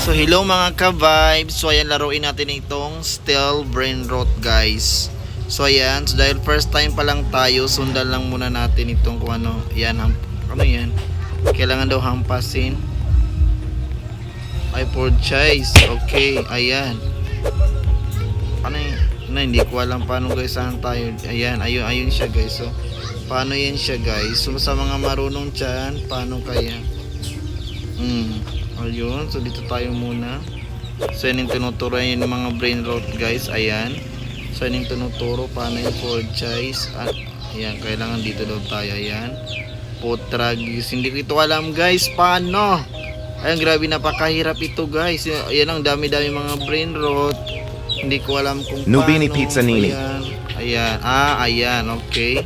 So hello mga ka-vibes. So ayan, laruin natin itong Steel Brain Rot guys. So ayan, so dahil first time pa lang tayo, sundan lang muna natin itong kung ano. Ayan, ano yan? Kailangan daw hampasin. Ay, for choice. Okay, ayan. Ano yun? Hindi ko alam paano guys, saan tayo. Ayan, ayun siya guys. So paano yan siya guys? So sa mga marunong dyan, paano kaya? Ayun, so dito tayo muna. So yan yung tinuturo yun ng mga brain rot guys. Ayan. So yan yung tinuturo paano yung fold choice. At ayan, kailangan dito daw tayo. Ayan, potragis. Hindi ko ito alam guys, paano? Ayan, grabe, napakahirap ito guys. Ayan, ang dami-dami mga brain rot. Hindi ko alam kung Nubini paano. Pizza Nini. Ayan, ayan, okay.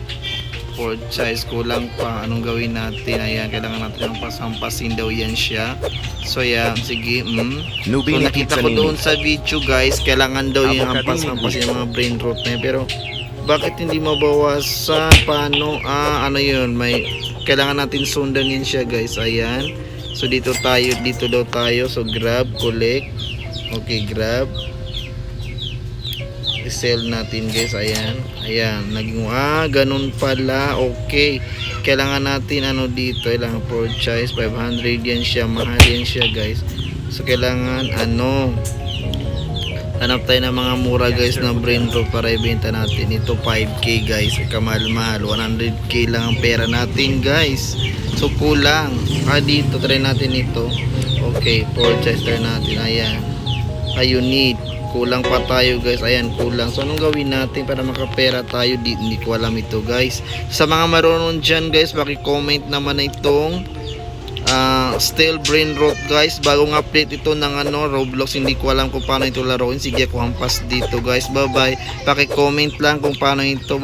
Fold choice, kulang pa. Anong gawin natin? Ayan, kailangan natin ng pasampasin daw yan siya. So ayan, sige. So Nubini nakita Pizza ko Nini. doon sa video guys, kailangan daw yung Avocadini. hampasin yung mga brain rot na yun. Pero bakit hindi mabawasan? Paano? Ano yun? Kailangan natin sundan yun siya guys. Ayan. So dito daw tayo. So grab, collect. Okay, grab. I-sell natin guys. Ayan, naging ganun pala. Okay, kailangan natin ano dito, kailangan purchase 500 yan siya, mahal yan siya guys. So kailangan hanap tayo ng mga mura guys na brain rot para ibenta natin. Ito 5k guys, kamahal-mahal. 100k lang ang pera natin guys. So kulang. Dito try natin ito. Okay, purchase try natin. Ayan, need. Kulang pa tayo guys. Ayan, kulang. So anong gawin natin para makapera tayo? Hindi ko alam ito guys. Sa mga marunong dyan guys, paki-comment naman na itong Steel Brain Rot guys. Bagong update ito ng Roblox. Hindi ko alam kung paano ito laruin. Sige, ako hampas dito guys. Bye bye. Paki-comment lang kung paano ito.